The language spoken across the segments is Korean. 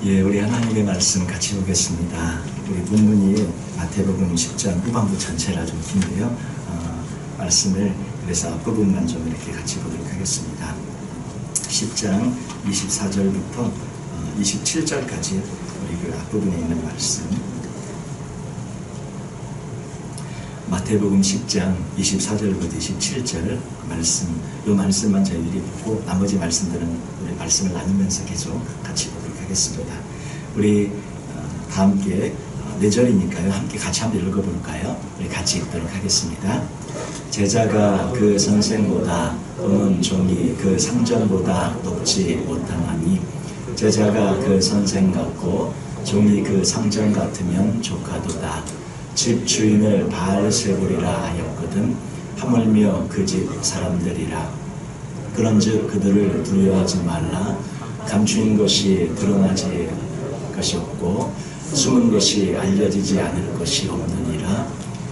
예, 우리 하나님의 말씀 같이 보겠습니다. 우리 본문이 마태복음 10장 후반부 전체라 좀 긴데요. 말씀을 그래서 앞부분만 좀 이렇게 같이 보도록 하겠습니다. 10장 24절부터 27절까지 우리 그 앞부분에 있는 말씀. 마태복음 10장 24절부터 27절 말씀, 이 말씀만 저희들이 보고 나머지 말씀들은 우리 말씀을 나누면서 계속 같이 보도록 하겠습니다. 우리 다 함께 4절이니까요. 함께 같이 한번 읽어볼까요? 우리 같이 읽도록 하겠습니다. 제자가 그 선생보다 또는 종이 그 상전보다 높지 못하나니 제자가 그 선생 같고 종이 그 상전 같으면 조카도다. 집 주인을 바알세불이라 하였거든 하물며 그 집 사람들이라. 그런즉 그들을 두려워하지 말라. 감추인 것이 드러나지 것이 없고 숨은 것이 알려지지 않을 것이 없느니라.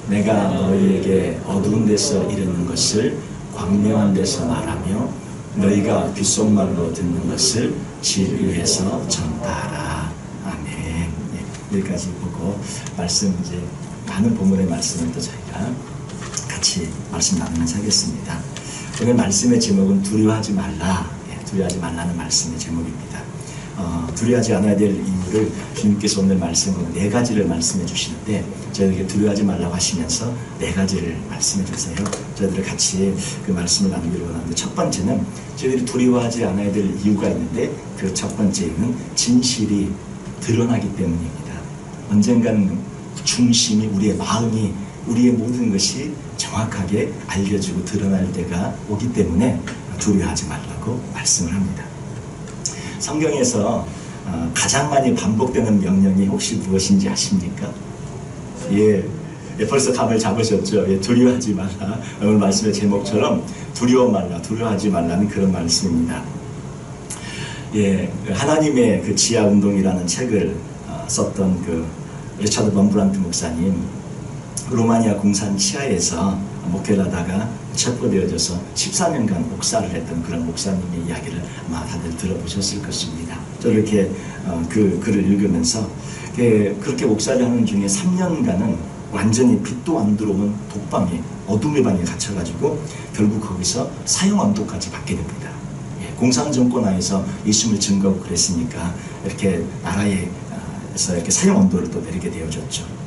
내가 너희에게 어두운 데서 이르는 것을 광명한 데서 말하며 너희가 귓속말로 듣는 것을 집 위에서 전파하라. 아멘. 여기까지 보고 말씀 이제 많은 본문의 말씀을 또 저희가 같이 말씀 나누면서 하겠습니다. 오늘 말씀의 제목은 두려워하지 말라. 두려워하지 말라는 말씀의 제목입니다. 두려워하지 않아야 될 이유를 주님께서 오늘 말씀으로 4가지를 말씀해 주시는데 저희에게 두려워하지 말라고 하시면서 4가지를 말씀해 주세요. 저희들 같이 그 말씀을 나누기로 원하는데 첫 번째는 저희들이 두려워하지 않아야 될 이유가 있는데 그 첫 번째는 진실이 드러나기 때문입니다. 언젠가는 중심이 우리의 마음이 우리의 모든 것이 정확하게 알려지고 드러날 때가 오기 때문에 두려워하지 말라고 말씀을 합니다. 성경에서 가장 많이 반복되는 명령이 혹시 무엇인지 아십니까? 예, 벌써 감을 잡으셨죠? 예, 두려워하지 말라. 오늘 말씀의 제목처럼 두려워 말라, 두려워하지 말라는 그런 말씀입니다. 예, 하나님의 그 지하운동이라는 책을 썼던 그 리차드 범브란트 목사님, 로마니아 공산 치하에서 목회를 하다가 체포되어져서 14년간 옥사를 했던 그런 목사님의 이야기를 아마 다들 들어보셨을 것입니다. 저 이렇게 그 글을 읽으면서 그렇게 목사를 하는 중에 3년간은 완전히 빛도 안 들어오는 독방에 어둠의 방에 gat혀가지고 결국 거기서 사형언도까지 받게 됩니다. 공산 정권 하에서 예수님을 증거하고 그랬으니까 이렇게 나라에서 이렇게 사형언도를 또 내리게 되어졌죠.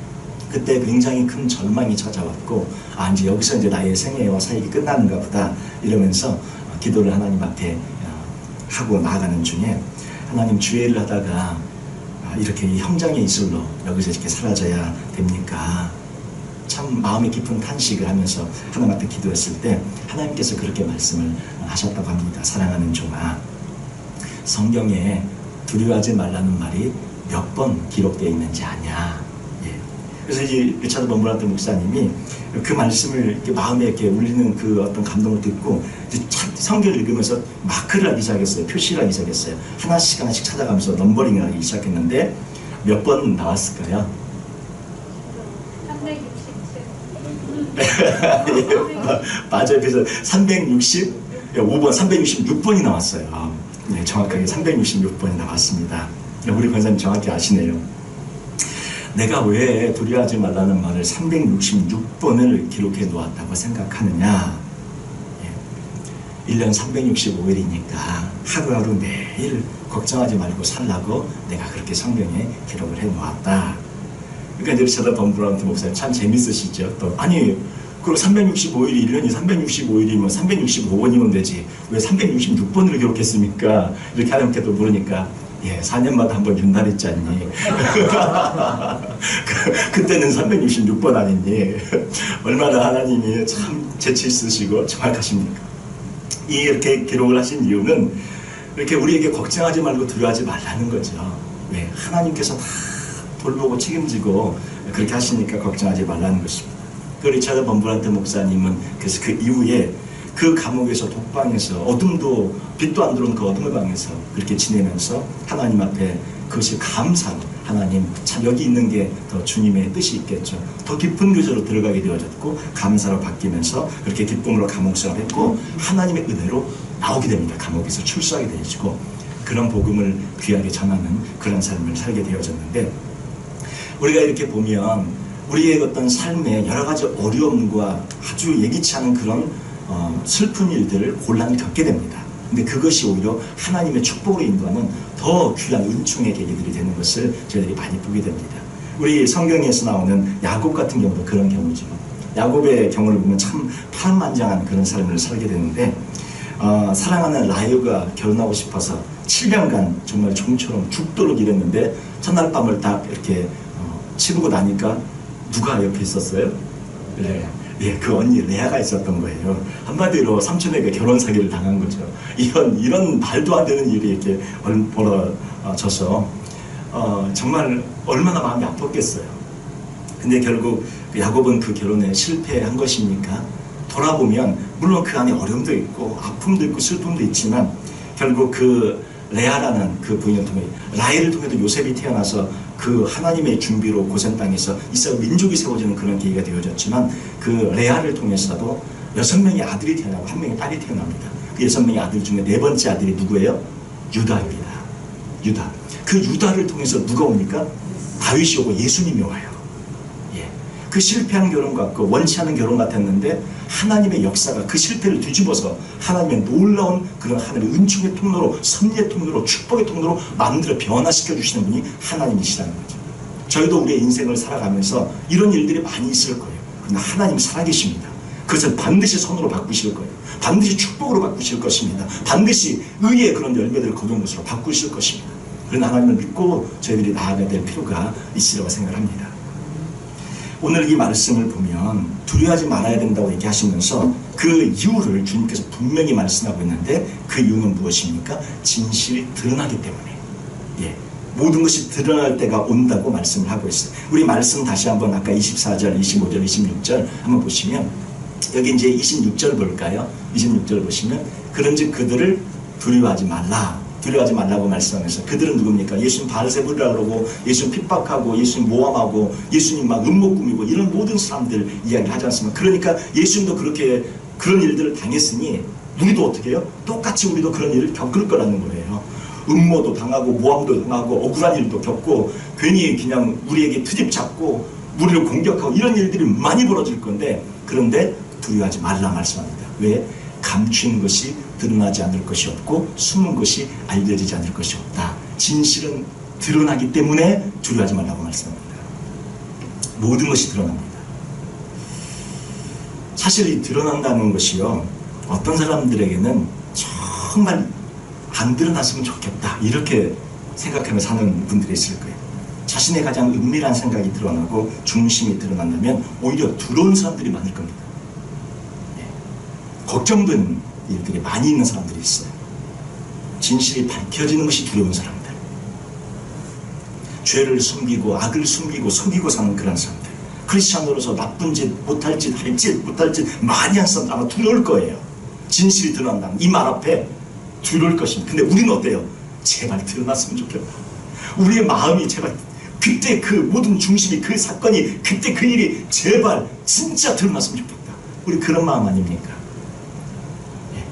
그때 굉장히 큰 절망이 찾아왔고 이제 여기서 이제 나의 생애와 사역이 끝나는가 보다 이러면서 기도를 하나님 앞에 하고 나아가는 중에 하나님 주의를 하다가 이렇게 이 형장의 이슬로 여기서 이렇게 사라져야 됩니까? 참 마음이 깊은 탄식을 하면서 하나님 앞에 기도했을 때 하나님께서 그렇게 말씀을 하셨다고 합니다. 사랑하는 종아, 성경에 두려워하지 말라는 말이 몇 번 기록되어 있는지 아냐? 그래서 이제 리차드 범브란트 목사님이 그 말씀을 이렇게 마음에 이렇게 울리는 그 어떤 감동을 듣고 이제 성경을 읽으면서 마크를 하기 시작했어요. 표시를 하기 시작했어요. 하나씩 찾아가면서 넘버링을 하기 시작했는데 몇 번 나왔을까요? 367. 맞아요. 그래서 365번, 366번이 나왔어요. 네, 정확하게 366번이 나왔습니다. 우리 권사님 정확히 아시네요. 내가 왜 두려워하지 말라는 말을 366번을 기록해 놓았다고 생각하느냐? 1년 365일이니까 하루하루 매일 걱정하지 말고 살라고 내가 그렇게 성경에 기록을 해 놓았다. 그러니까 이제 리차드 범브란트 목사님 참 재밌으시죠? 또 아니 그럼 365일이 1년이 365일이면 365번이면 되지 왜 366번을 기록했습니까? 이렇게 하나님께 또 물으니까 4년마다 한 번 윤날 있지 않니? 그때는 366번 아니니? 얼마나 하나님이 참 재치 있으시고 정확하십니까? 이렇게 기록을 하신 이유는 이렇게 우리에게 걱정하지 말고 두려워하지 말라는 거죠. 왜? 하나님께서 다 돌보고 책임지고 그렇게 하시니까 걱정하지 말라는 것입니다. 그 리차드 범브란트 목사님은 그래서 그 이후에 그 감옥에서 독방에서 어둠도 빛도 안 들어오는 그 어둠의 방에서 그렇게 지내면서 하나님 앞에 그것이 감사로 하나님 참 여기 있는 게 더 주님의 뜻이 있겠죠. 더 깊은 교제로 들어가게 되어졌고 감사로 바뀌면서 그렇게 기쁨으로 감옥생활을 했고 하나님의 은혜로 나오게 됩니다. 감옥에서 출소하게 되어지고 그런 복음을 귀하게 전하는 그런 삶을 살게 되어졌는데, 우리가 이렇게 보면 우리의 어떤 삶에 여러 가지 어려움과 아주 예기치 않은 그런 슬픈 일들을 곤란을 겪게 됩니다. 근데 그것이 오히려 하나님의 축복으로 인도하는 더 귀한 은총의 계기들이 되는 것을 저희들이 많이 보게 됩니다. 우리 성경에서 나오는 야곱 같은 경우도 그런 경우죠. 야곱의 경우를 보면 참 파란만장한 그런 삶을 살게 되는데, 사랑하는 라헬과 결혼하고 싶어서 7년간 정말 종처럼 죽도록 일했는데, 첫날 밤을 딱 이렇게 치르고 나니까 누가 옆에 있었어요? 네. 예, 그 언니 레아가 있었던 거예요. 한마디로 삼촌에게 결혼 사기를 당한 거죠. 이런 말도 안 되는 일이 이렇게 벌어져서 정말 얼마나 마음이 아팠겠어요. 근데 결국 야곱은 그 결혼에 실패한 것입니까? 돌아보면 물론 그 안에 어려움도 있고 아픔도 있고 슬픔도 있지만, 결국 그 레아라는 그 부인을 통해, 라헬을 통해도 요셉이 태어나서 그 하나님의 준비로 고센 땅에서 이스라엘 민족이 세워지는 그런 계기가 되어졌지만, 그 레아를 통해서도 6명의 아들이 태어나고 1명의 딸이 태어납니다. 그 6명의 아들 중에 4번째 아들이 누구예요? 유다입니다. 유다. 그 유다를 통해서 누가 옵니까? 다윗이 오고 예수님이 와요. 예. 그 실패한 결혼 같고 원치 않은 결혼 같았는데, 하나님의 역사가 그 실패를 뒤집어서 하나님의 놀라운 그런 하늘의 은총의 통로로, 섭리의 통로로, 축복의 통로로 만들어 변화시켜 주시는 분이 하나님이시라는 거죠. 저희도 우리의 인생을 살아가면서 이런 일들이 많이 있을 거예요. 그러나 하나님 살아계십니다. 그것을 반드시 선으로 바꾸실 거예요. 반드시 축복으로 바꾸실 것입니다. 반드시 의의 그런 열매들을 거둔 것으로 바꾸실 것입니다. 그런 하나님을 믿고 저희들이 나아가야 될 필요가 있으리라고 생각합니다. 오늘 이 말씀을 보면 두려워하지 말아야 된다고 얘기하시면서 그 이유를 주님께서 분명히 말씀하고 있는데, 그 이유는 무엇입니까? 진실이 드러나기 때문에. 예, 모든 것이 드러날 때가 온다고 말씀을 하고 있어요. 우리 말씀 다시 한번 아까 24절, 25절, 26절 한번 보시면, 여기 이제 26절 볼까요? 26절 보시면, 그런즉 그들을 두려워하지 말라. 두려워하지 말라고 말씀하면서, 그들은 누굽니까? 예수님 바알세불이라 그러고, 예수님 핍박하고, 예수님 모함하고, 예수님 막 음모 꾸미고, 이런 모든 사람들 이야기를 하지 않습니까? 그러니까 예수님도 그렇게 그런 일들을 당했으니 우리도 어떻게 해요? 똑같이 우리도 그런 일을 겪을 거라는 거예요. 음모도 당하고 모함도 당하고 억울한 일도 겪고, 괜히 그냥 우리에게 트집 잡고 우리를 공격하고, 이런 일들이 많이 벌어질 건데, 그런데 두려워하지 말라 말씀합니다. 왜? 감추는 것이 드러나지 않을 것이 없고 숨은 것이 알려지지 않을 것이 없다. 진실은 드러나기 때문에 두려워하지 말라고 말씀합니다. 모든 것이 드러납니다. 사실 이 드러난다는 것이요, 어떤 사람들에게는 정말 안 드러났으면 좋겠다 이렇게 생각하며 사는 분들이 있을 거예요. 자신의 가장 은밀한 생각이 드러나고 중심이 드러난다면 오히려 두려운 사람들이 많을 겁니다. 걱정된 일들이 많이 있는 사람들이 있어요. 진실이 밝혀지는 것이 두려운 사람들, 죄를 숨기고 악을 숨기고 속이고 사는 그런 사람들, 크리스찬으로서 나쁜 짓, 못할 짓, 할 짓, 못할 짓 많이 한 사람들 아마 두려울 거예요. 진실이 드러난다면 이 말 앞에 두려울 것입니다. 근데 우리는 어때요? 제발 드러났으면 좋겠다. 우리의 마음이 제발 그때 그 모든 중심이, 그 사건이, 그때 그 일이 제발 진짜 드러났으면 좋겠다. 우리 그런 마음 아닙니까?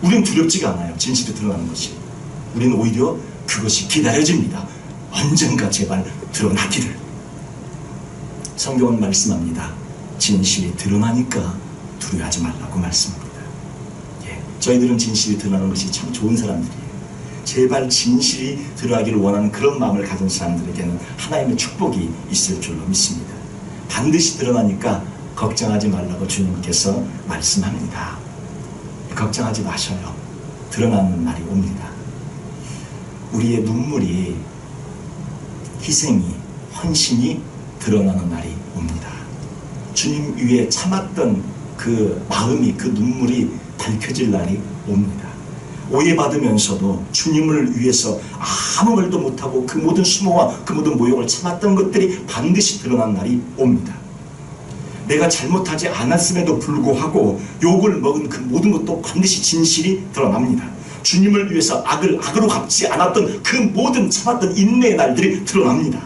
우리는 두렵지가 않아요. 진실이 드러나는 것이. 우리는 오히려 그것이 기다려집니다. 언젠가 제발 드러나기를. 성경은 말씀합니다. 진실이 드러나니까 두려워하지 말라고 말씀합니다. 예, 저희들은 진실이 드러나는 것이 참 좋은 사람들이에요. 제발 진실이 드러나기를 원하는 그런 마음을 가진 사람들에게는 하나님의 축복이 있을 줄로 믿습니다. 반드시 드러나니까 걱정하지 말라고 주님께서 말씀합니다. 걱정하지 마셔요. 드러나는 날이 옵니다. 우리의 눈물이, 희생이, 헌신이 드러나는 날이 옵니다. 주님 위에 참았던 그 마음이, 그 눈물이 밝혀질 날이 옵니다. 오해받으면서도 주님을 위해서 아무 말도 못하고 그 모든 수모와 그 모든 모욕을 참았던 것들이 반드시 드러난 날이 옵니다. 내가 잘못하지 않았음에도 불구하고 욕을 먹은 그 모든 것도 반드시 진실이 드러납니다. 주님을 위해서 악을 악으로 갚지 않았던 그 모든 참았던 인내의 날들이 드러납니다.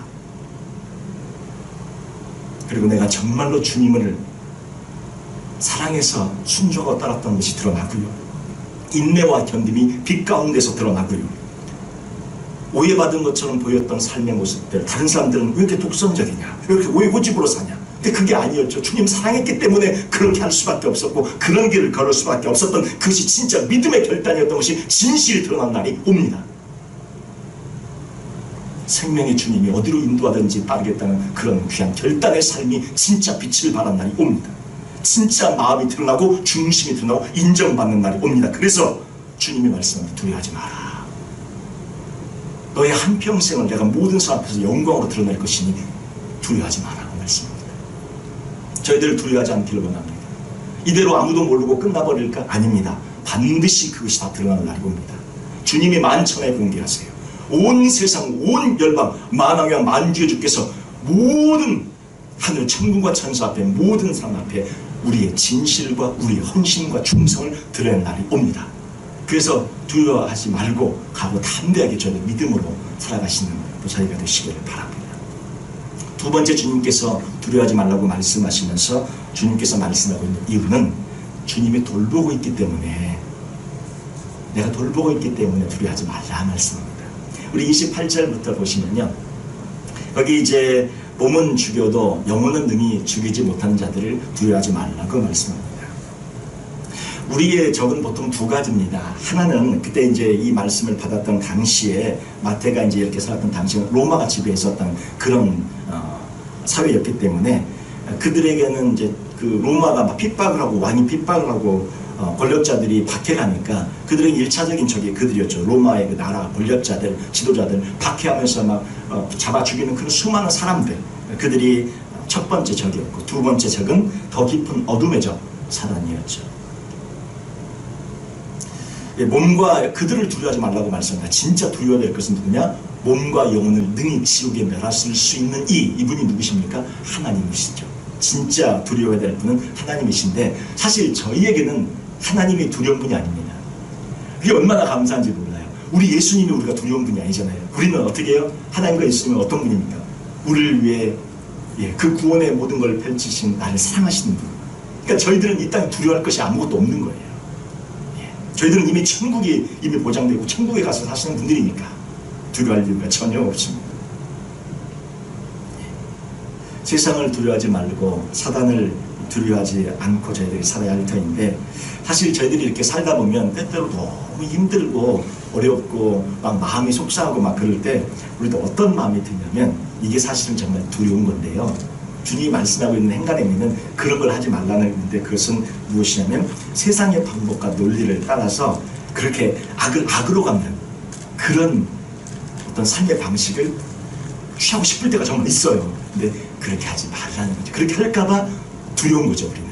그리고 내가 정말로 주님을 사랑해서 순종하고 따랐던 것이 드러나고요. 인내와 견딤이 빛 가운데서 드러나고요. 오해받은 것처럼 보였던 삶의 모습들, 다른 사람들은 왜 이렇게 독선적이냐, 왜 이렇게 오해 고집으로 사냐. 근데 그게 아니었죠. 주님 사랑했기 때문에 그렇게 할 수밖에 없었고 그런 길을 걸을 수밖에 없었던, 그것이 진짜 믿음의 결단이었던 것이 진실이 드러난 날이 옵니다. 생명의 주님이 어디로 인도하든지 따르겠다는 그런 귀한 결단의 삶이 진짜 빛을 발한 날이 옵니다. 진짜 마음이 드러나고 중심이 드러나고 인정받는 날이 옵니다. 그래서 주님이 말씀합니다. 두려워하지 마라. 너의 한평생을 내가 모든 사람 앞에서 영광으로 드러낼 것이니 두려워하지 마라. 말씀합니다. 저희들을 두려워하지 않기를 원합니다. 이대로 아무도 모르고 끝나버릴까? 아닙니다. 반드시 그것이 다 드러나는 날이 옵니다. 주님이 만천하에 공개하세요. 온 세상 온 열방 만왕의 만주의 주께서 모든 하늘 천군과 천사 앞에 모든 사람 앞에 우리의 진실과 우리의 헌신과 충성을 드러낸 날이 옵니다. 그래서 두려워하지 말고 가고 담대하게 저희들 믿음으로 살아가시는 저희가 되시기를 바랍니다. 두 번째, 주님께서 두려워하지 말라고 말씀하시면서 주님께서 말씀하고 있는 이유는 주님이 돌보고 있기 때문에, 내가 돌보고 있기 때문에 두려워하지 말라 말씀합니다. 우리 28절부터 보시면요, 거기 이제 몸은 죽여도 영혼은 능히 죽이지 못하는 자들을 두려워하지 말라고 말씀합니다. 우리의 적은 보통 두 가지입니다. 하나는 그때 이제 이 말씀을 받았던 당시에 마태가 이제 이렇게 살았던 당시에 로마가 지배했었던 그런 사회였기 때문에 그들에게는 이제 그 로마가 막 핍박을 하고 왕이 핍박을 하고 권력자들이 박해를 하니까 그들의 1차적인 적이 그들이었죠. 로마의 그 나라 권력자들, 지도자들 박해하면서 막 잡아 죽이는 그런 수많은 사람들, 그들이 첫 번째 적이었고, 두 번째 적은 더 깊은 어둠의 적, 사단이었죠. 몸과 그들을 두려워하지 말라고 말씀합니다. 진짜 두려워야 될 것은 누구냐? 몸과 영혼을 능히 지옥에 멸하실 수 있는 이분이 누구십니까? 하나님이시죠. 진짜 두려워야 될 분은 하나님이신데, 사실 저희에게는 하나님이 두려운 분이 아닙니다. 그게 얼마나 감사한지 몰라요. 우리 예수님이 우리가 두려운 분이 아니잖아요. 우리는 어떻게 해요? 하나님과 예수님은 어떤 분입니까? 우리를 위해 그 구원의 모든 걸 펼치신 나를 사랑하시는 분. 그러니까 저희들은 이 땅에 두려워할 것이 아무것도 없는 거예요. 저희들은 이미 천국이 이미 보장되고 천국에 가서 사시는 분들이니까 두려워할 이유가 전혀 없습니다. 세상을 두려워하지 말고 사단을 두려워하지 않고 저희들이 살아야 할 터인데, 사실 저희들이 이렇게 살다 보면 때때로 너무 힘들고 어렵고 막 마음이 속상하고 막 그럴 때 우리도 어떤 마음이 드냐면, 이게 사실은 정말 두려운 건데요, 주님이 말씀하고 있는 행간의 의미는 그런 걸 하지 말라는 건데, 그것은 무엇이냐면 세상의 방법과 논리를 따라서 그렇게 악으로 갚는 그런 어떤 삶의 방식을 취하고 싶을 때가 정말 있어요. 근데 그렇게 하지 말라는 거죠. 그렇게 할까봐 두려운 거죠. 우리는.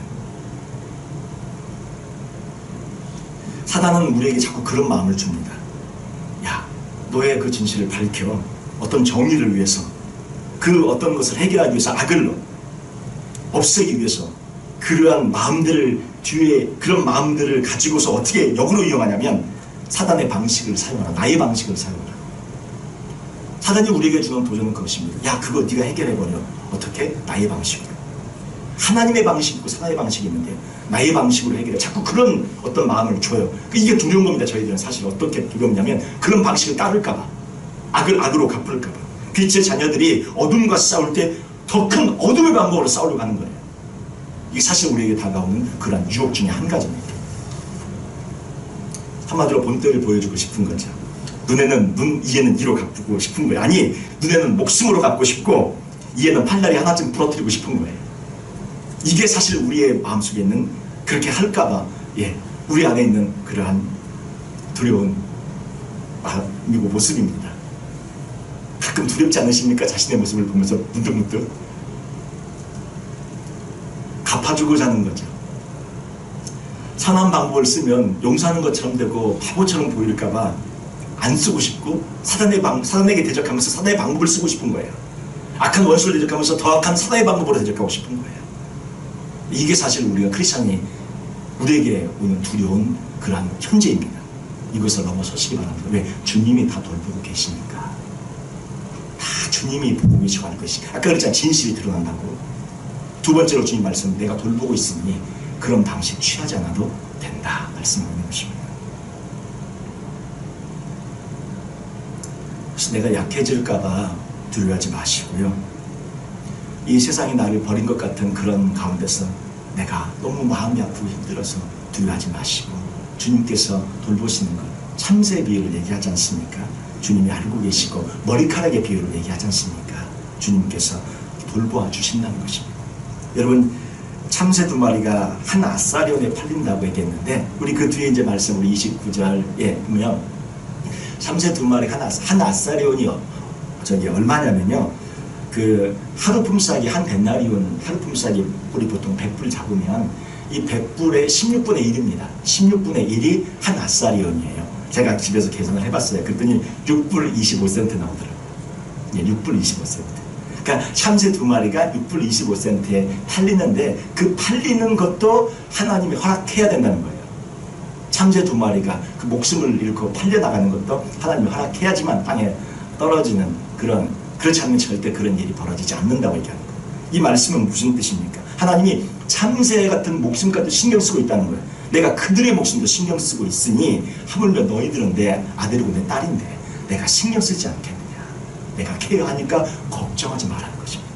사단은 우리에게 자꾸 그런 마음을 줍니다. 야, 너의 그 진실을 밝혀. 어떤 정의를 위해서, 그 어떤 것을 해결하기 위해서, 악을 없애기 위해서 그러한 마음들을 뒤에, 그런 마음들을 가지고서 어떻게 역으로 이용하냐면 사단의 방식을 사용하라. 나의 방식을 사용하라. 사단이 우리에게 주는 도전은 그것입니다. 야, 그거 네가 해결해버려. 어떻게? 나의 방식으로. 하나님의 방식이 있고 사단의 방식이 있는데 나의 방식으로 해결해. 자꾸 그런 어떤 마음을 줘요. 이게 두려운 겁니다. 저희들은 사실 어떻게 두렵냐면 그런 방식을 따를까봐, 악을 악으로 갚을까봐. 빛의 자녀들이 어둠과 싸울 때 더 큰 어둠의 방법으로 싸우려고 하는 거예요. 이게 사실 우리에게 다가오는 그런 유혹 중에 한 가지입니다. 한마디로 본때를 보여주고 싶은 거죠. 눈에는 눈, 이에는 이로 갚고 싶은 거예요. 아니, 눈에는 목숨으로 갚고 싶고 이에는 팔다리 하나쯤 부러뜨리고 싶은 거예요. 이게 사실 우리의 마음속에 있는, 그렇게 할까봐 우리 안에 있는 그러한 두려운 마음이고 모습입니다. 가끔 두렵지 않으십니까? 자신의 모습을 보면서 문득문득 갚아주고자 하는 거죠. 선한 방법을 쓰면 용서하는 것처럼 되고 바보처럼 보일까봐 안 쓰고 싶고, 사단에게 대적하면서 사단의 방법을 쓰고 싶은 거예요. 악한 원수를 대적하면서 더 악한 사단의 방법으로 대적하고 싶은 거예요. 이게 사실 우리가 크리스찬이 우리에게 오는 두려운 그러한 현재입니다. 이것을 넘어서시기 바랍니다. 왜? 주님이 다 돌보고 계시니까. 다 주님이 보고 계시고 하는 것이, 아까 그랬잖아요. 진실이 드러난다고. 두 번째로 주님 말씀, 내가 돌보고 있으니 그런 방식 취하지 않아도 된다 말씀하는 것입니다. 그래서 내가 약해질까봐 두려워하지 마시고요. 이 세상이 나를 버린 것 같은 그런 가운데서 내가 너무 마음이 아프고 힘들어서 두려워하지 마시고 주님께서 돌보시는 것, 참새 비유를 얘기하지 않습니까? 주님이 알고 계시고 머리카락의 비유를 얘기하지 않습니까? 주님께서 돌보아 주신다는 것입니다. 여러분, 참새 2마리가 한 아사리온에 팔린다고 얘기했는데, 우리 그 뒤에 이제 말씀, 우리 29절에 보면 참새 2마리 한 아사리온이요, 저기 얼마냐면요, 그 하루 품삯이 한 데나리온, 하루 품삯이 우리 보통 100불 잡으면 이 100불의 16분의 1입니다. 16분의 1이 한 아사리온이에요. 제가 집에서 계산을 해봤어요. 그랬더니 6불 25센트 나오더라고요. 예, 6불 25센트. 그러니까 참새 2마리가 6불 25센트에 팔리는데, 그 팔리는 것도 하나님이 허락해야 된다는 거예요. 참새 2마리가 그 목숨을 잃고 팔려나가는 것도 하나님이 허락해야지만 땅에 떨어지는 그렇지 않으면 절대 그런 일이 벌어지지 않는다고 얘기하는 거예요. 이 말씀은 무슨 뜻입니까? 하나님이 참새 같은 목숨까지 신경 쓰고 있다는 거예요. 내가 그들의 목숨도 신경 쓰고 있으니 하물며 너희들은 내 아들이고 내 딸인데 내가 신경 쓰지 않겠느냐. 내가 케어하니까 걱정하지 말라는 것입니다.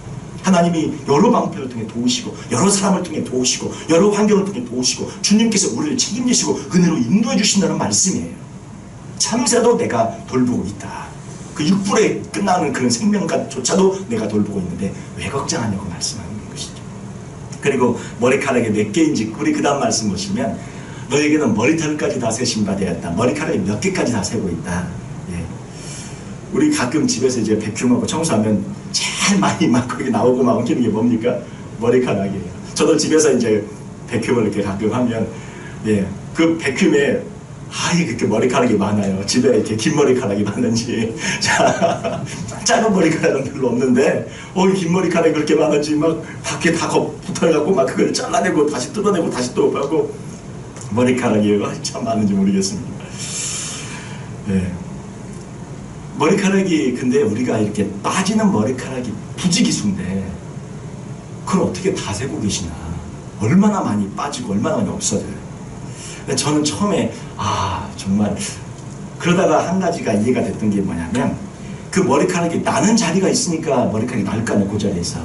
하나님이 여러 방편을 통해 도우시고 여러 사람을 통해 도우시고 여러 환경을 통해 도우시고 주님께서 우리를 책임지시고 은혜로 인도해 주신다는 말씀이에요. 참새도 내가 돌보고 있다. 그 6불에 끝나는 그런 생명과조차도 내가 돌보고 있는데 왜 걱정하냐고 말씀하는 것이죠. 그리고 머리카락이 몇 개인지 우리 그 다음 말씀 보시면 너에게는 머리털까지 다 세심 받아야겠다. 머리카락이 몇 개까지 다 세고 있다. 예. 우리 가끔 집에서 이제 백큐하고 청소하면 제일 많이 막 거기 나오고 막 엉키는 게 뭡니까? 머리카락이에요. 저도 집에서 이제 백큐을 이렇게 가끔 하면 예, 그 백큐에 그렇게 머리카락이 많아요. 집에 이렇게 긴 머리카락이 많은지. 자, 짧은 머리카락은 별로 없는데, 긴 머리카락이 그렇게 많은지, 막, 밖에 다 붙어갖고, 막, 그걸 잘라내고, 다시 뜯어내고, 다시 또 하고, 머리카락이 참 많은지 모르겠습니다. 네. 머리카락이, 근데 우리가 이렇게 빠지는 머리카락이 부지기수인데, 그걸 어떻게 다 세고 계시나. 얼마나 많이 빠지고, 얼마나 많이 없어져요. 저는 처음에 정말 그러다가 한 가지가 이해가 됐던 게 뭐냐면 그 머리카락이 나는 자리가 있으니까 머리카락이 날 거 아니에요. 그 자리에서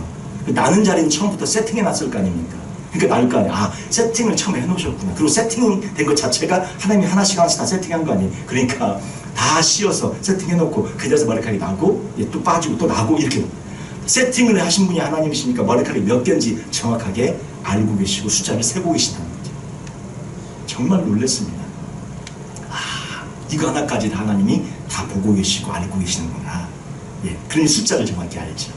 그 나는 자리는 처음부터 세팅해 놨을 거 아닙니까? 그러니까 날 거 아니에요. 세팅을 처음에 해놓으셨구나. 그리고 세팅된 것 자체가 하나님이 하나씩 하나씩 다 세팅한 거 아니에요. 그러니까 다 씌워서 세팅해놓고 그 자리에서 머리카락이 나고 또 빠지고 또 나고 이렇게 세팅을 하신 분이 하나님이시니까 머리카락이 몇 개인지 정확하게 알고 계시고 숫자를 세고 계시다는 거죠. 정말 놀랐습니다. 이거 하나까지 다 하나님이 다 보고 계시고 알고 계시는구나. 예, 그러니 숫자를 정확히 알죠.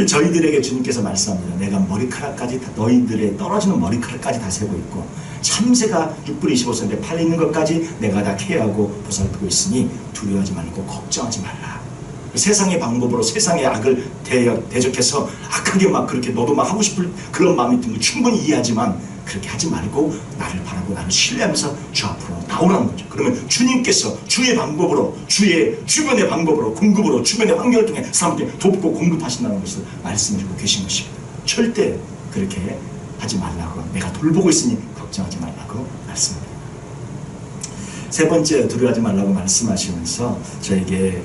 저희들에게 주님께서 말씀합니다. 내가 머리카락까지 다, 너희들의 떨어지는 머리카락까지 다 세고 있고 참새가 6불 25센트에 팔리는 것까지 내가 다 케어하고 보살피고 있으니 두려워하지 말고 걱정하지 말라. 세상의 방법으로 세상의 악을 대적해서 악하게 막 그렇게 너도 막 하고 싶을 그런 마음이 든 거 충분히 이해하지만 그렇게 하지 말고 나를 바라고 나를 신뢰하면서 주 앞으로 나오라는 거죠. 그러면 주님께서 주의 방법으로 주의 주변의 방법으로 공급으로 주변의 환경을 통해 사람들에게 돕고 공급하신다는 것을 말씀해주고 계신 것입니다. 절대 그렇게 하지 말라고 내가 돌보고 있으니 걱정하지 말라고 말씀합니다. 세 번째 두려워하지 말라고 말씀하시면서 저에게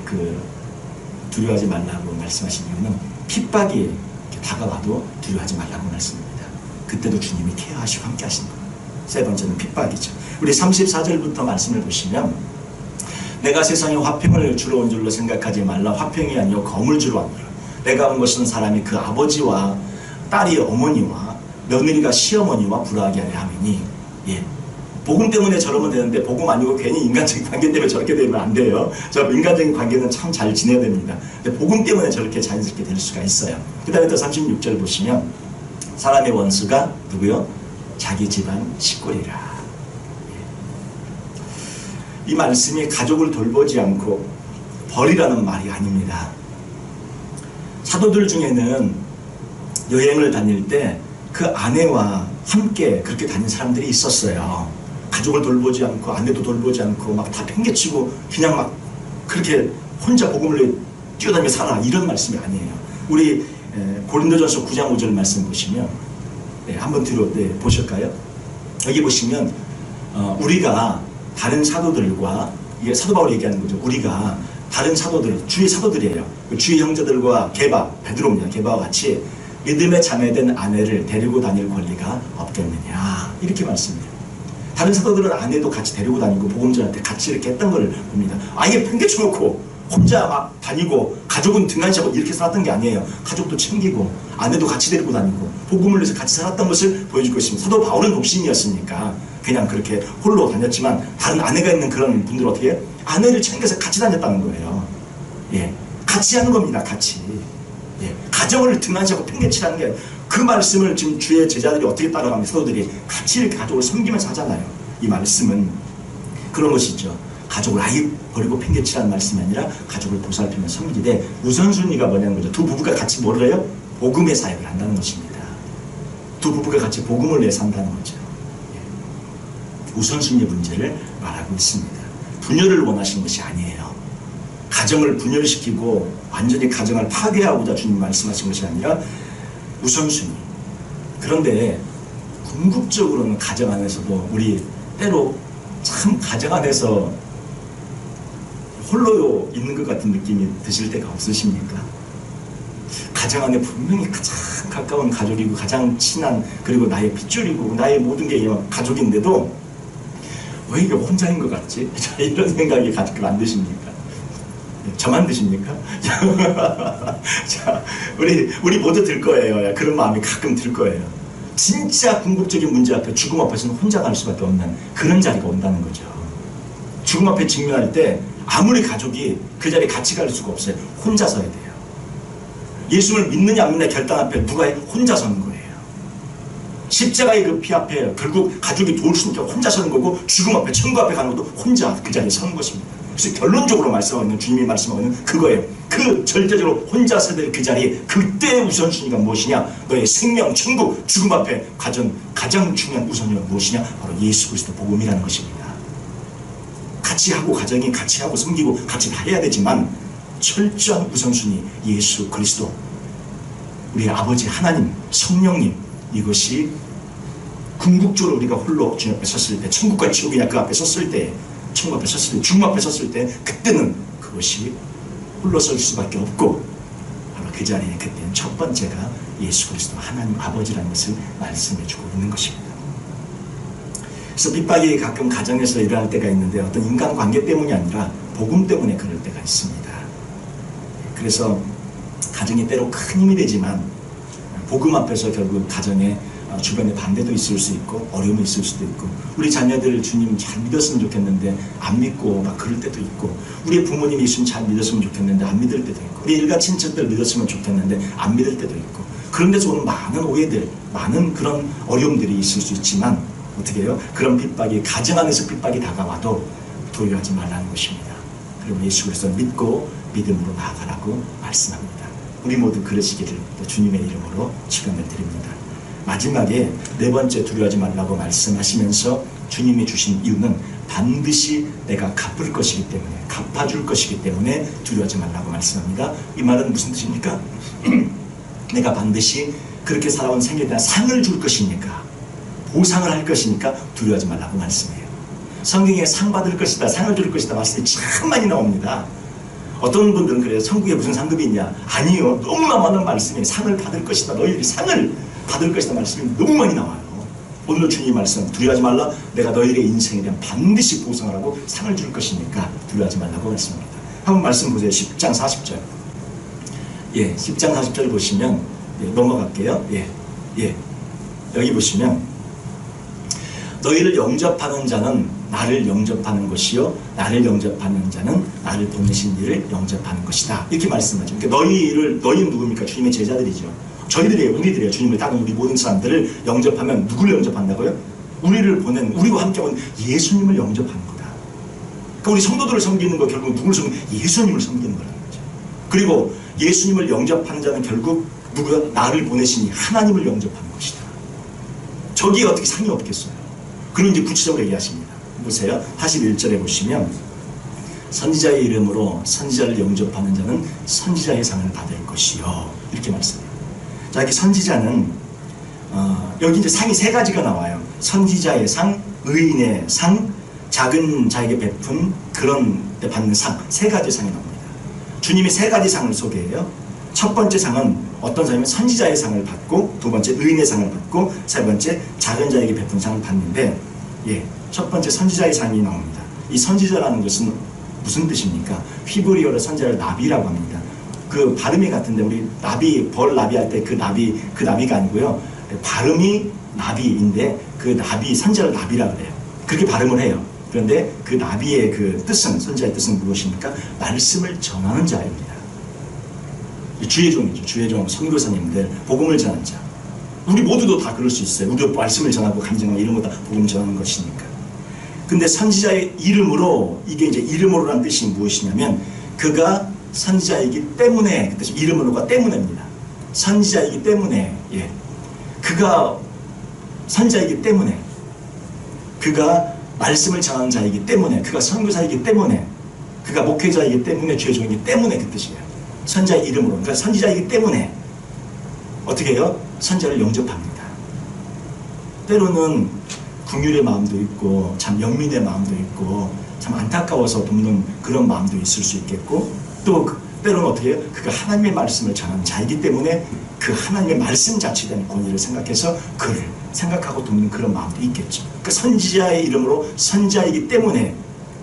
두려워하지 말라고 말씀하신 이유는 핍박이 다가와도 두려워하지 말라고 말씀합니다. 그때도 주님이 케어하시고 함께 하신다. 세 번째는 핍박이죠. 우리 34절부터 말씀을 보시면 내가 세상에 화평을 주러 온 줄로 생각하지 말라. 화평이 아니요 검을 주러 왔노라. 내가 온 것은 사람이 그 아버지와 딸이 어머니와 며느리가 시어머니와 불화하게 하려 함이니. 예. 복음 때문에 저러면 되는데 복음 아니고 괜히 인간적인 관계 때문에 저렇게 되면 안 돼요. 저 인간적인 관계는 참 잘 지내야 됩니다. 근데 복음 때문에 저렇게 자연스럽게 될 수가 있어요. 그 다음에 또 36절 보시면 사람의 원수가 누구요? 자기 집안 식구리라. 이 말씀이 가족을 돌보지 않고 버리라는 말이 아닙니다. 사도들 중에는 여행을 다닐 때 그 아내와 함께 그렇게 다닌 사람들이 있었어요. 가족을 돌보지 않고 아내도 돌보지 않고 막 다 팽개치고 그냥 막 그렇게 혼자 복음을 뛰어다니며 살아 이런 말씀이 아니에요. 우리 고린도전서 9장 5절 말씀 보시면 한번 보실까요? 여기 보시면 우리가 다른 사도들과 이게 사도 바울이 얘기하는 거죠. 우리가 다른 사도들, 주의 사도들이에요. 주의 형제들과 베드로입니다. 게바와 같이 믿음에 자매된 아내를 데리고 다닐 권리가 없겠느냐, 이렇게 말씀해요. 다른 사도들은 아내도 같이 데리고 다니고 복음전할 때 같이 이렇게 했던 걸 봅니다. 아예 팽개쳐놓고 혼자 막 다니고 가족은 등한시하고 이렇게 살았던 게 아니에요. 가족도 챙기고 아내도 같이 데리고 다니고 복음을 위해서 같이 살았던 것을 보여줄 것입니다. 사도 바울은 독신이었으니까 그냥 그렇게 홀로 다녔지만 다른 아내가 있는 그런 분들은 어떻게 해요? 아내를 챙겨서 같이 다녔다는 거예요. 예, 같이 하는 겁니다. 같이. 예, 가정을 등한시하고 팽개치라는 게 그 말씀을 지금 주의 제자들이 어떻게 따라가면 사도들이 같이 이렇게 가족을 섬기면서 하잖아요. 이 말씀은 그런 것이죠. 가족을 아예 버리고 팽개치라는 말씀이 아니라 가족을 보살피면서 섬기되 우선순위가 뭐냐는 거죠. 두 부부가 같이 뭐를 해요? 복음의 사역을 한다는 것입니다. 두 부부가 같이 복음을 위해 산다는 거죠. 예. 우선순위 문제를 말하고 있습니다. 분열을 원하시는 것이 아니에요. 가정을 분열시키고 완전히 가정을 파괴하고자 주님 말씀하신 것이 아니라 우선순위. 그런데 궁극적으로는 가정 안에서도 우리 때로 참 가정 안에서 홀로 있는 것 같은 느낌이 드실 때가 없으십니까? 가정 안에 분명히 가장 가까운 가족이고 가장 친한, 그리고 나의 핏줄이고 나의 모든 게 가족인데도 왜 이게 혼자인 것 같지? 이런 생각이 가끔 안 드십니까? 저만 드십니까? 자, 우리 모두 들 거예요. 그런 마음이 가끔 들 거예요. 진짜 궁극적인 문제 앞에, 죽음 앞에서는 혼자 갈 수밖에 없는 그런 자리가 온다는 거죠. 죽음 앞에 직면할 때 아무리 가족이 그 자리에 같이 갈 수가 없어요. 혼자 서야 돼요. 예수를 믿느냐 안 믿느냐 결단 앞에 누가 혼자 서는 거예요. 십자가의 그 피 앞에 결국 가족이 도울 수 없게 혼자 서는 거고, 죽음 앞에, 천국 앞에 가는 것도 혼자 그 자리에 서는 것입니다. 그래서 결론적으로 말씀하고 있는, 주님이 말씀하고 있는 그거예요. 그 절대적으로 혼자 서야 될 그 자리에 그때의 우선순위가 무엇이냐? 너의 생명, 천국, 죽음 앞에 가장 중요한 우선순위가 무엇이냐? 바로 예수 그리스도 복음이라는 것입니다. 같이 하고, 가정이 같이 하고 섬기고 같이 다 해야 되지만 철저한 우선순위 예수 그리스도, 우리의 아버지 하나님, 성령님, 이것이 궁극적으로 우리가 홀로 주님 앞에 섰을 때, 천국과 지옥이냐 그 앞에 섰을 때, 천국 앞에 섰을 때, 죽음 앞에 섰을 때, 그때는 그것이 홀로 설 수밖에 없고, 바로 그 자리에 그때는 첫 번째가 예수 그리스도 하나님 아버지라는 것을 말씀해주고 있는 것입니다. 그래서 핍박이 가끔 가정에서 일어날 때가 있는데 어떤 인간관계 때문이 아니라 복음 때문에 그럴 때가 있습니다. 그래서 가정이 때로 큰 힘이 되지만 복음 앞에서 결국 가정에 주변에 반대도 있을 수 있고 어려움이 있을 수도 있고, 우리 자녀들 주님 잘 믿었으면 좋겠는데 안 믿고 막 그럴 때도 있고, 우리 부모님이 예수님 잘 믿었으면 좋겠는데 안 믿을 때도 있고, 우리 일가 친척들 믿었으면 좋겠는데 안 믿을 때도 있고, 그런 데서 오는 많은 오해들, 많은 그런 어려움들이 있을 수 있지만 어떻게 해요? 그런 핍박이, 가정 안에서 핍박이 다가와도 도유하지 말라는 것입니다. 그리고 예수 그리스도를 믿고 믿음으로 나아가라고 말씀합니다. 우리 모두 그러시기를 주님의 이름으로 축원을 드립니다. 마지막에 네 번째, 두려워하지 말라고 말씀하시면서 주님이 주신 이유는 반드시 내가 갚을 것이기 때문에, 갚아줄 것이기 때문에 두려워하지 말라고 말씀합니다. 이 말은 무슨 뜻입니까? 내가 반드시 그렇게 살아온 생애에 대한 상을 줄 것이니까, 보상을 할 것이니까 두려워하지 말라고 말씀해요. 성경에 상 받을 것이다, 상을 줄 것이다 말씀이 참 많이 나옵니다. 어떤 분들은 그래요. 천국에 무슨 상급이 있냐? 아니요. 너무나 많은 말씀이 상을 받을 것이다, 너희들이 상을 받을 것이다 말씀이 너무 많이 나와요. 오늘 주님 말씀, 두려워하지 말라, 내가 너희들의 인생에 대한 반드시 보상을 하고 상을 줄 것이니까 두려워하지 말라고 말씀합니다. 한번 말씀 보세요. 10장 40절. 예, 10장 40절 보시면, 예, 넘어갈게요. 예, 여기 보시면, 너희를 영접하는 자는 나를 영접하는 것이요, 나를 영접하는 자는 나를 보내신 이를 영접하는 것이다, 이렇게 말씀하죠. 그러니까 너희는 누굽니까? 주님의 제자들이죠. 저희들이에요. 우리들이에요. 주님을 따르는 우리 모든 사람들을 영접하면 누구를 영접한다고요? 우리를 보낸, 우리와 함께 온 예수님을 영접하는 거다. 그러니까 우리 성도들을 섬기는 거 결국 누구를 섬기는? 예수님을 섬기는 거라는 거죠. 그리고 예수님을 영접하는 자는 결국 누구야? 나를 보내시니 하나님을 영접하는 것이다. 저기에 어떻게 상이 없겠어요? 그리고 이제 구체적으로 얘기하십니다. 보세요. 41절에 보시면, 선지자의 이름으로 선지자를 영접하는 자는 선지자의 상을 받을 것이요, 이렇게 말씀해요. 자, 여기 선지자는 여기 이제 상이 세 가지가 나와요. 선지자의 상, 의인의 상, 작은 자에게 베푼 그런 데 받는 상, 세 가지 상이 나옵니다. 주님이 세 가지 상을 소개해요. 첫 번째 상은 어떤 사람이 선지자의 상을 받고, 두 번째 의인의 상을 받고, 세 번째 작은 자에게 베푼 상을 받는데, 첫 번째 선지자의 상이 나옵니다. 이 선지자라는 것은 무슨 뜻입니까? 히브리어로 선지자를 나비라고 합니다. 그 발음이 같은데 우리 나비, 벌 나비 할 때 그 나비가 아니고요. 발음이 나비인데 그 나비, 선지자를 나비라고 그래요. 그렇게 발음을 해요. 그런데 그 나비의 그 뜻은, 선지자의 뜻은 무엇입니까? 말씀을 전하는 자입니다. 주의 종이죠. 주의 종, 선교사님들, 복음을 전하는 자. 우리 모두도 다 그럴 수 있어요. 우리도 말씀을 전하고 감정을 이런 거 다 복음 전하는 것이니까. 근데 선지자의 이름으로, 이게 이제 이름으로라는 뜻이 무엇이냐면, 그가 선지자이기 때문에, 그 뜻이 이름으로가 때문에입니다. 선지자이기 때문에, 그가 선지자이기 때문에, 그가 말씀을 전하는 자이기 때문에, 그가 선교사이기 때문에, 그가 목회자이기 때문에, 주의 종이기 때문에 그 뜻이에요. 선지자의 이름으로. 그러니까 선지자이기 때문에 어떻게 해요? 선지자를 영접합니다. 때로는 긍휼의 마음도 있고 참 연민의 마음도 있고 참 안타까워서 돕는 그런 마음도 있을 수 있겠고, 또 때로는 어떻게 해요? 그가 하나님의 말씀을 전하는 자이기 때문에 그 하나님의 말씀 자체에 대한 권위를 생각해서 그를 생각하고 돕는 그런 마음도 있겠죠. 그 선지자의 이름으로 선지자이기 때문에,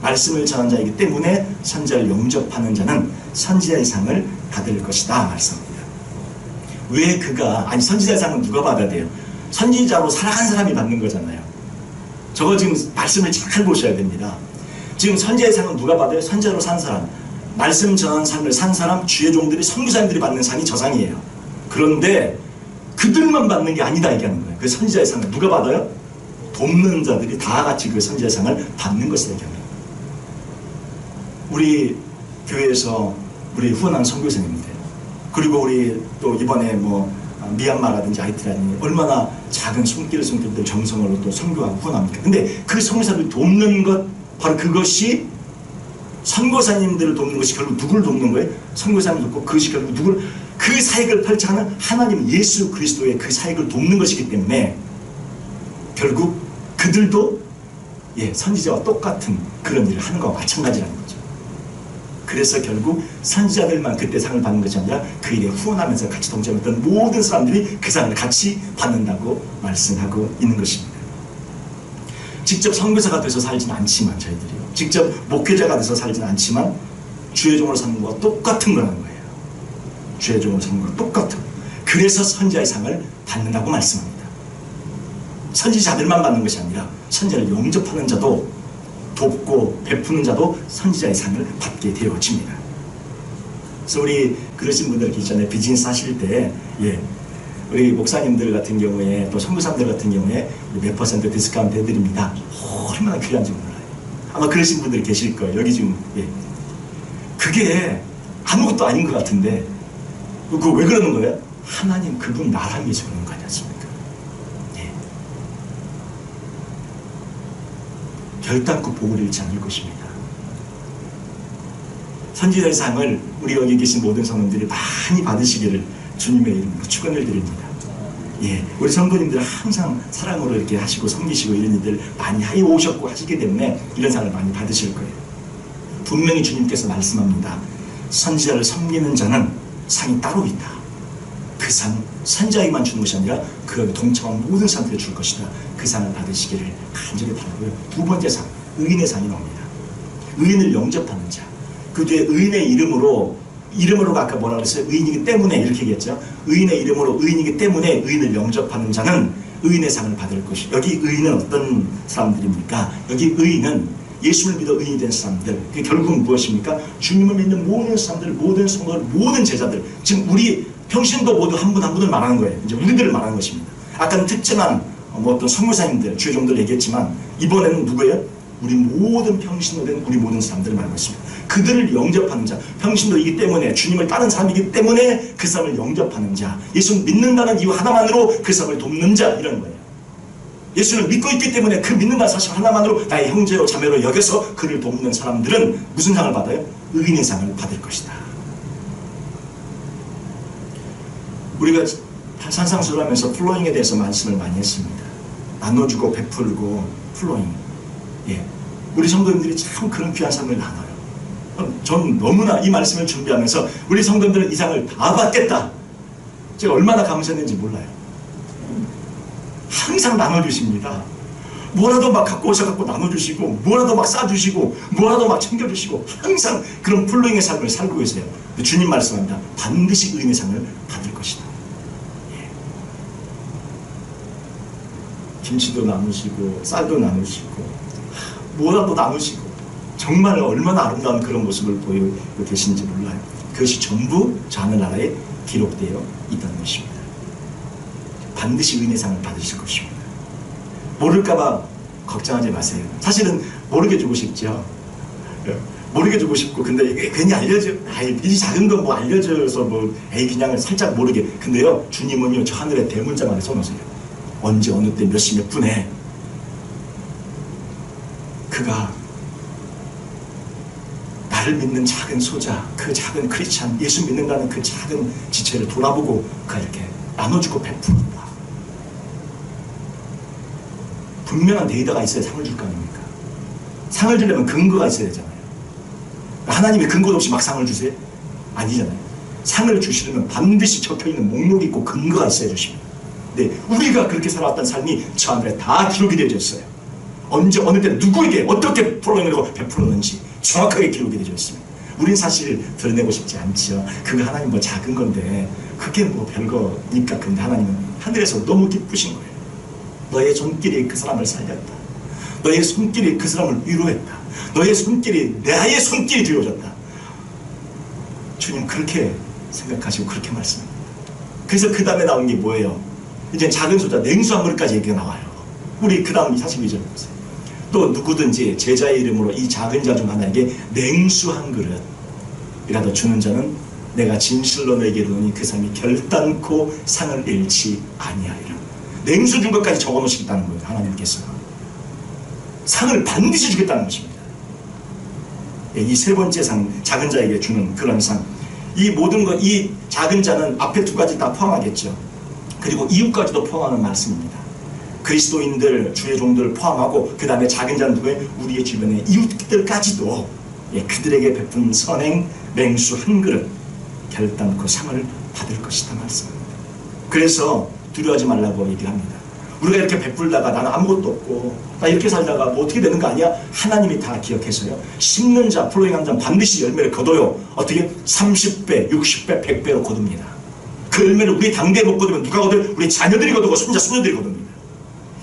말씀을 전한 자이기 때문에 선지자를 영접하는 자는 선지자의 상을 받을 것이다 말씀합니다. 왜 그가, 아니 선지자의 상은 누가 받아야 돼요? 선지자로 살아간 사람이 받는 거잖아요. 저거 지금 말씀을 잘 보셔야 됩니다. 지금 선지자의 상은 누가 받아요? 선지자로 산 사람, 말씀 전한 삶을 산 사람, 주의 종들이, 선교사님들이 받는 상이 저 상이에요. 그런데 그들만 받는 게 아니다 얘기하는 거예요. 그 선지자의 상을 누가 받아요? 돕는 자들이 다 같이 그 선지자의 상을 받는 것을 얘기합니다. 우리 교회에서 우리 후원한 선교사님들, 그리고 우리 또 이번에 미얀마라든지 하이티라든지 얼마나 작은 손길들 정성으로 또 선교하고 후원합니까? 근데 그 선교사를 돕는 것, 바로 그것이, 선교사님들을 돕는 것이 결국 누구를 돕는 거예요? 선교사님을 돕고 그것이 결국 누구를, 그 사역을 펼쳐하는 하나님 예수 그리스도의 그 사역을 돕는 것이기 때문에 결국 그들도 선지자와 똑같은 그런 일을 하는 것과 마찬가지라는 거죠. 그래서 결국 선지자들만 그때 상을 받는 것이 아니라 그 일에 후원하면서 같이 동참했던 모든 사람들이 그 상을 같이 받는다고 말씀하고 있는 것입니다. 직접 선교사가 돼서 살지는 않지만, 저희들이요, 직접 목회자가 돼서 살지는 않지만 주의 종으로 사는 것과 똑같은 거라는 거예요. 주의 종으로 사는 것과 똑같은. 그래서 선지자의 상을 받는다고 말씀합니다. 선지자들만 받는 것이 아니라 선지자를 영접하는 자도, 돕고 베푸는 자도 선지자의 상을 받게 되어집니다. 그래서 우리 그러신 분들 계시잖아요. 비즈니스 하실 때, 우리 목사님들 같은 경우에, 또 선교사님들 같은 경우에 몇 % 디스카운트 해드립니다. 얼마나 귀한지 몰라요. 아마 그러신 분들 계실 거예요. 여기 지금. 그게 아무것도 아닌 것 같은데, 그거 왜 그러는 거예요? 하나님 그분 나라를 위해서 그러는 거 아니었습니까? 결단코 복을 잃지 않을 것입니다. 선지자의 상을 우리 여기 계신 모든 성도들이 많이 받으시기를 주님의 이름으로 축원을 드립니다. 우리 성도님들 항상 사랑으로 이렇게 하시고 섬기시고 이런 일들 많이 해오셨고 하시기 때문에 이런 상을 많이 받으실 거예요. 분명히 주님께서 말씀합니다. 선지자를 섬기는 자는 상이 따로 있다. 그 상, 선지자에게만 주는 것이 아니라 그 동참한 모든 사람들에게 줄 것이다. 그 상을 받으시기를 간절히 바라고요. 두 번째 상, 의인의 상이 나옵니다. 의인을 영접하는 자. 그 뒤에 의인의 이름으로가 아까 뭐라 그랬어요? 의인이기 때문에 이렇게 얘기했죠. 의인의 이름으로, 의인이기 때문에 의인을 영접하는 자는 의인의 상을 받을 것이. 여기 의인은 어떤 사람들입니까? 여기 의인은 예수를 믿어 의인이 된 사람들. 그게 결국은 무엇입니까? 주님을 믿는 모든 사람들, 모든 성도들, 모든 제자들. 지금 우리 평신도 모두 한 분 한 분을 말하는 거예요. 이제 우리들을 말하는 것입니다. 아까는 특정한 어떤 선교사님들, 주의 종들 얘기했지만 이번에는 누구예요? 우리 모든 평신도 된 우리 모든 사람들을 말하고 있습니다. 그들을 영접하는 자, 평신도이기 때문에, 주님을 따른 사람이기 때문에 그 사람을 영접하는 자, 예수를 믿는다는 이유 하나만으로 그 사람을 돕는 자, 이런 거예요. 예수를 믿고 있기 때문에 그 믿는다는 사실 하나만으로 나의 형제로 자매로 여겨서 그를 돕는 사람들은 무슨 상을 받아요? 의인의 상을 받을 것이다. 우리가 산상수를 하면서 플로잉에 대해서 말씀을 많이 했습니다. 나눠주고 베풀고 플로잉. 우리 성도님들이 참 그런 귀한 삶을 나눠요. 전 너무나 이 말씀을 준비하면서 우리 성도들은 이 상을 다 받겠다, 제가 얼마나 감사했는지 몰라요. 항상 나눠주십니다. 뭐라도 막 갖고 오셔갖고 나눠주시고, 뭐라도 막 싸주시고, 뭐라도 막 챙겨주시고, 항상 그런 플로잉의 삶을 살고 계세요. 주님 말씀합니다. 반드시 의인의 상을 받을 것이다. 예. 김치도 나누시고, 쌀도 나누시고, 뭐라도 나누시고, 정말 얼마나 아름다운 그런 모습을 보이고 계신지 몰라요. 그것이 전부 저 하늘나라에 기록되어 있다는 것입니다. 반드시 의인의 상을 받으실 것입니다. 모를까봐 걱정하지 마세요. 사실은 모르게 주고 싶죠. 모르게 주고 싶고, 근데 이게 괜히 알려줘, 이 작은 건 뭐 알려줘서 뭐, 그냥 살짝 모르게. 근데요, 주님은요, 저 하늘의 대문장 안에 써놓으세요. 언제, 어느 때, 몇 시, 몇 분에 그가 나를 믿는 작은 소자, 그 작은 크리스찬, 예수 믿는다는 그 작은 지체를 돌아보고 그가 이렇게 나눠주고 베풀었다. 분명한 데이터가 있어야 상을 줄 거 아닙니까? 상을 주려면 근거가 있어야 되잖아요. 하나님이 근거도 없이 막 상을 주세요? 아니잖아요. 상을 주시려면 반드시 적혀있는 목록이 있고 근거가 있어야 주십니다. 네, 우리가 그렇게 살아왔던 삶이 저 하늘에 다 기록이 되어져 있어요. 언제, 어느 때, 누구에게, 어떻게 프로그램을 베풀었는지 정확하게 기록이 되어져 있습니다. 우린 사실 드러내고 싶지 않죠. 그거 하나님 뭐 작은 건데, 그게 뭐 별거니까. 근데 하나님은 하늘에서 너무 기쁘신 거예요. 너의 손길이 그 사람을 살렸다. 너의 손길이 그 사람을 위로했다. 너의 손길이 나의 손길이 되어졌다. 주님 그렇게 생각하시고 그렇게 말씀합니다. 그래서 그 다음에 나온 게 뭐예요? 이제 작은 소자 냉수 한 그릇까지 얘기가 나와요. 우리 그 다음 42절 보세요. 또 누구든지 제자의 이름으로 이 작은 자 중 하나에게 냉수 한 그릇이라도 주는 자는 내가 진실로 너에게 이르노니 그 사람이 결단코 상을 잃지 아니하리라. 냉수 준 것까지 적어 놓으시겠다는 거예요. 하나님께서 상을 반드시 주겠다는 것입니다. 이 세 번째 상, 작은 자에게 주는 그런 상. 이 모든 것, 이 작은 자는 앞에 두 가지 다 포함하겠죠. 그리고 이웃까지도 포함하는 말씀입니다. 그리스도인들, 주의 종들을 포함하고, 그 다음에 작은 자는 누구예요? 우리의 주변의 이웃들까지도 그들에게 베푼 선행 맹수 한 그릇 결단코 상을 받을 것이다 말씀입니다. 그래서 두려워하지 말라고 얘기합니다. 우리가 이렇게 베풀다가 나는 아무것도 없고 나 이렇게 살다가 뭐 어떻게 되는 거 아니야? 하나님이 다 기억해서요, 심는 자, 플로잉한 자는 반드시 열매를 거둬요. 어떻게? 30배, 60배, 100배로 거둡니다. 그 열매를 우리 당대에 못 거두면 누가 거둬요? 우리 자녀들이 거두고 손자, 손녀들이 거둡니다.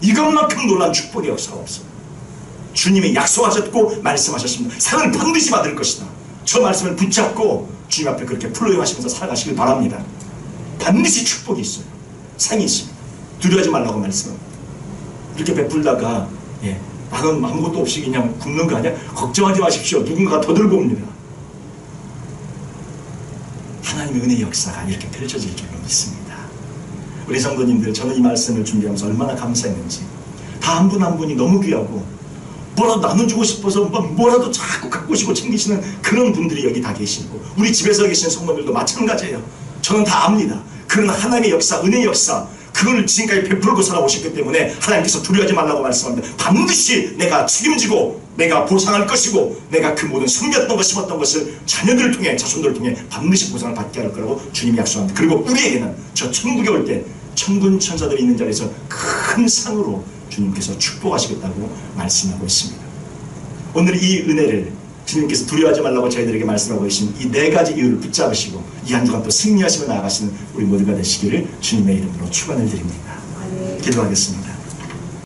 이것만큼 놀란 축복의 역사가 없어요. 주님이 약속하셨고 말씀하셨습니다. 상을 반드시 받을 것이다. 저 말씀을 붙잡고 주님 앞에 그렇게 플로잉하시면서 살아가시길 바랍니다. 반드시 축복이 있어요. 상이 있습니다. 두려워하지 말라고 말씀합니다. 이렇게 베풀다가 나는 아무것도 없이 그냥 굶는 거 아니야? 걱정하지 마십시오. 누군가가 더 들고 옵니다. 하나님의 은혜의 역사가 이렇게 펼쳐질 줄로 믿습니다. 우리 성도님들, 저는 이 말씀을 준비하면서 얼마나 감사했는지, 다 한 분 한 분이 너무 귀하고 뭐라도 나눠주고 싶어서 뭐라도 자꾸 갖고 오시고 챙기시는 그런 분들이 여기 다 계시고, 우리 집에서 계시는 성도들도 마찬가지예요. 저는 다 압니다. 그런 하나님의 역사, 은혜의 역사, 그걸 지금까지 베풀고 살아오셨기 때문에 하나님께서 두려워하지 말라고 말씀합니다. 반드시 내가 책임지고 내가 보상할 것이고, 내가 그 모든 숨겼던 것, 심었던 것을 자녀들을 통해, 자손들을 통해 반드시 보상을 받게 할 거라고 주님이 약속합니다. 그리고 우리에게는 저 천국에 올 때 천군 천사들이 있는 자리에서 큰 상으로 주님께서 축복하시겠다고 말씀하고 있습니다. 오늘 이 은혜를 주님께서 두려워하지 말라고 저희들에게 말씀하고 계신 이 네 가지 이유를 붙잡으시고 이 한 주간 또 승리하시며 나아가시는 우리 모두가 되시기를 주님의 이름으로 축원을 드립니다. 기도하겠습니다.